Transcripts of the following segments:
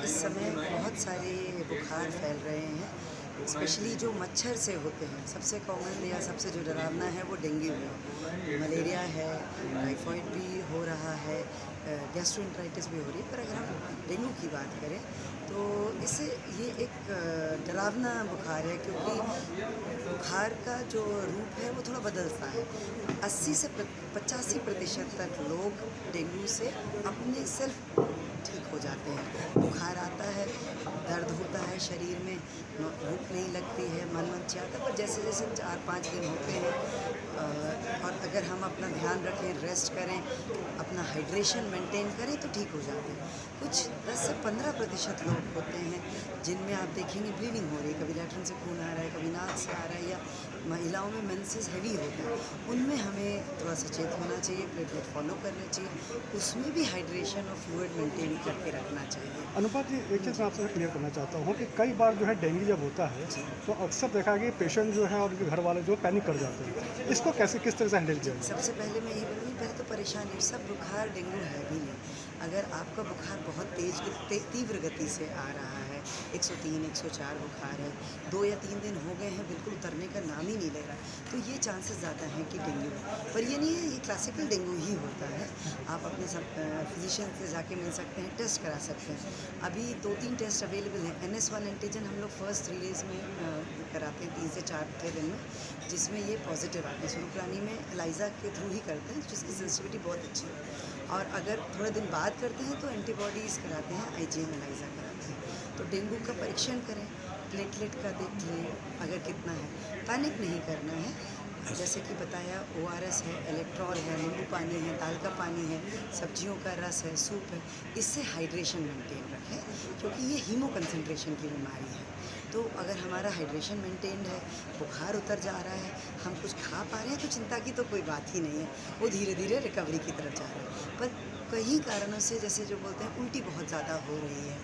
इस समय बहुत सारे बुखार फैल रहे हैं, स्पेशली जो मच्छर से होते हैं। सबसे कॉमन या सबसे जो डरावना है वो डेंगू है, मलेरिया है, टाइफाइड भी हो रहा है, गैस्ट्रोएंटराइटिस भी हो रही है। पर अगर हम डेंगू की बात करें तो इससे ये एक डरावना बुखार है, क्योंकि बुखार का जो रूप है वो थोड़ा बदलता है। 80 से 85% तक लोग डेंगू से अपने सेल्फ ठीक हो जाते हैं। बुखार आता है, दर्द होता है शरीर में, भूख नहीं लगती है, मन मनचाता है, पर जैसे जैसे 4-5 दिन होते हैं और अगर हम अपना ध्यान रखें, रेस्ट करें, अपना हाइड्रेशन मेंटेन करें तो ठीक हो जाते हैं। कुछ 10 से 15% लोग होते हैं जिनमें आप देखेंगे ब्लीडिंग हो रही है, कभी लैट्रिन से खून आ रहा है, कभी नाक से आ रहा है, या महिलाओं में मेंसेस हैवी होता है। उनमें हमें थोड़ा सचेत होना चाहिए, प्लेटलेट फॉलो करने चाहिए, उसमें भी हाइड्रेशन और फ्लूइड मेंटेन करके रखना चाहिए। अनुपा जी, एक चीज़ मैं आपसे क्लियर करना चाहता हूँ कि कई बार जो है डेंगू जब होता है जी तो अक्सर देखा गया कि पेशेंट जो है और उनके घर वाले जो पैनिक कर जाते हैं। इसको कैसे किस तरह से हैंडल जी, किया जाए? सबसे पहले मैं यही बोलूँगी, पहले तो परेशान नहीं, सब बुखार डेंगू है भी नहीं। अगर आपका बुखार बहुत तीव्र गति से आ रहा है, 103, 104 बुखार है, 2 या 3 दिन हो गए हैं, बिल्कुल उतरने का नाम ही नहीं ले रहा, तो ये चांसेस ज़्यादा हैं कि डेंगू है। पर ये नहीं है, ये क्लासिकल डेंगू ही होता है। आप अपने फिजिशियन से जाके मिल सकते हैं, टेस्ट करा सकते हैं। अभी 2-3 टेस्ट अवेलेबल हैं। NS1 एंटीजन हम लोग फर्स्ट 3 डेज़ में कराते हैं, 3 से 4 दिन में, जिसमें ये पॉजिटिव आते हैं। स्वरूपरानी में एलाइजा के थ्रू ही करते हैं, जिसकी सेंसिटिविटी बहुत अच्छी है। और अगर थोड़े दिन बाद करते हैं तो एंटीबॉडीज़ कराते हैं, IgM एलाइजा कराते हैं। तो डेंगू का परीक्षण करें, प्लेटलेट का देख लें अगर कितना है। पैनिक नहीं करना है, जैसे कि बताया, ORS है, इलेक्ट्रॉल है, नींबू पानी है, दाल का पानी है, सब्जियों का रस है, सूप है, इससे हाइड्रेशन मेंटेन रखें, क्योंकि ये हीमो कंसंट्रेशन की बीमारी है। तो अगर हमारा हाइड्रेशन मेंटेन्ड है, बुखार उतर जा रहा है, हम कुछ खा पा रहे हैं, तो चिंता की तो कोई बात ही नहीं है, वो धीरे धीरे रिकवरी की तरफ जा रहा है। पर कई कारणों से, जैसे जो बोलते हैं उल्टी बहुत ज़्यादा हो रही है,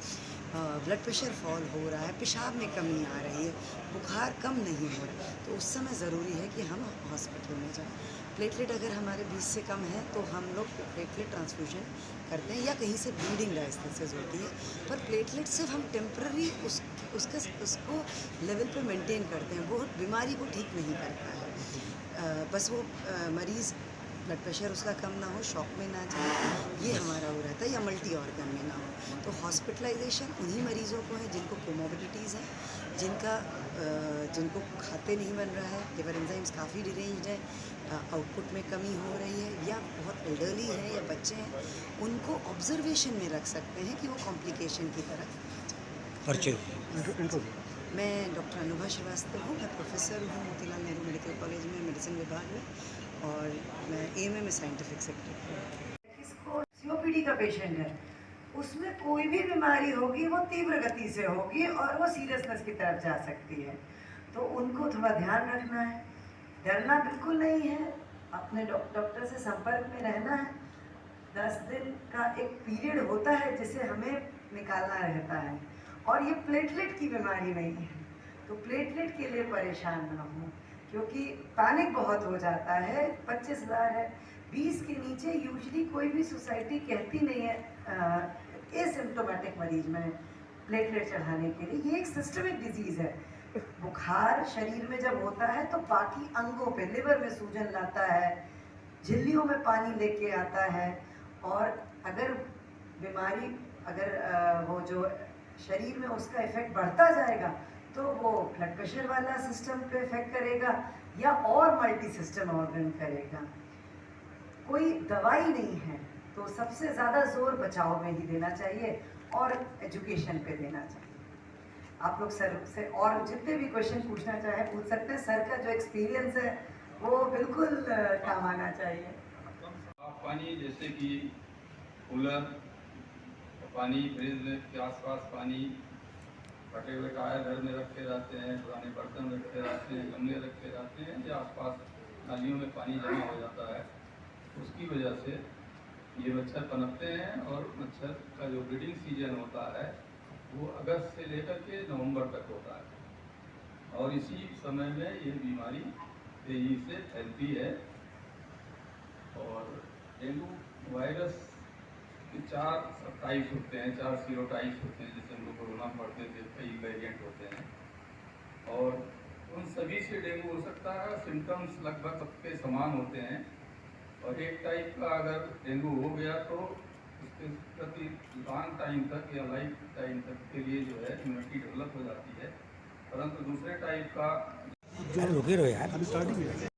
ब्लड प्रेशर फॉल हो रहा है, पेशाब में कमी आ रही है, बुखार कम नहीं हो रहा, तो उस समय ज़रूरी है कि हम हॉस्पिटल में जाएं। प्लेटलेट अगर हमारे 20 से कम है तो हम लोग प्लेटलेट ट्रांसफ्यूजन करते हैं, या कहीं से ब्लीडिंग डायस्थेसिस होती है, पर प्लेटलेट सिर्फ हम टेम्पररी उसको लेवल पे मेंटेन करते हैं, वो बीमारी को ठीक नहीं करता है। बस वो मरीज़ ब्लड प्रेशर उसका कम ना हो, शॉक में ना जाए, ये हमारा वो रहता है, या मल्टी ऑर्गन में ना हो। तो हॉस्पिटलाइजेशन उन्हीं मरीज़ों को है जिनको कोमोबिडिटीज़ हैं, जिनको खाते नहीं बन रहा है, लिवर एंजाइम्स काफ़ी डिरेंज्ड है, आउटपुट में कमी हो रही है, या बहुत एल्डरली हैं या बच्चे हैं, उनको ऑब्जर्वेशन में रख सकते हैं कि वो कॉम्प्लिकेशन की तरफ। पर्चे इनको मैं डॉक्टर अनुभा श्रीवास्तव हूँ, मैं प्रोफेसर हूँ मोतीलाल नेहरू मेडिकल कॉलेज में मेडिसिन विभाग में, और मैं AMA में साइंटिफिक सेक्रेटरी। किसको COPD का पेशेंट है, उसमें कोई भी बीमारी होगी वो तीव्र गति से होगी और वो सीरियसनेस की तरफ जा सकती है, तो उनको थोड़ा ध्यान रखना है, डरना बिल्कुल नहीं है, अपने डॉक्टर से संपर्क में रहना है। 10 दिन का एक पीरियड होता है जिसे हमें निकालना रहता है, और ये प्लेटलेट की बीमारी नहीं है, तो प्लेटलेट के लिए परेशान ना हो, क्योंकि पैनिक बहुत हो जाता है। 25,000 है, 20 के नीचे यूजुअली कोई भी सोसाइटी कहती नहीं है एसिम्प्टोमेटिक मरीज में प्लेटलेट चढ़ाने के लिए। ये एक सिस्टमिक डिजीज़ है। बुखार शरीर में जब होता है तो बाकी अंगों पे, लिवर में सूजन लाता है, झिल्लियों में पानी लेके आता है, और अगर बीमारी वो जो शरीर में उसका इफेक्ट बढ़ता जाएगा तो वो ब्लड प्रेशर वाला सिस्टम पे इफेक्ट करेगा, या और मल्टी सिस्टम ऑर्गन करेगा। कोई दवाई नहीं है, तो सबसे ज़्यादा जोर बचाव में ही देना चाहिए और एजुकेशन पे देना चाहिए। आप लोग सर से और जितने भी क्वेश्चन पूछना चाहे पूछ सकते हैं, सर का जो एक्सपीरियंस है वो बिल्कुल काम आना चाहिए। साफ पानी, जैसे कि कूलर पानी, फ्रिज के आसपास पानी, फटे हुए टायर घर में रखे रहते हैं, पुराने बर्तन रखे रहते हैं, गमले रखे रहते हैं, जो आसपास नालियों में पानी जमा हो जाता है, उसकी वजह से ये मच्छर पनपते हैं, और मच्छर का जो ब्रीडिंग सीजन होता है वो अगस्त से लेकर के नवंबर तक होता है, और इसी समय में ये बीमारी तेजी से फैलती है। और डेंगू वायरस कि 4 सब टाइप्स होते हैं, 4 सीरोटाइप्स होते हैं, जैसे हम लोग कोरोना में पढ़ते थे, कई वेरिएंट होते हैं और उन सभी से डेंगू हो सकता है। सिम्टम्स लगभग सबके समान होते हैं और एक टाइप का अगर डेंगू हो गया तो उसके प्रति लॉन्ग टाइम तक या लाइफ टाइम तक के लिए जो है इम्यूनिटी डेवलप हो जाती है, परंतु दूसरे टाइप का अभी स्टार्टिंग है।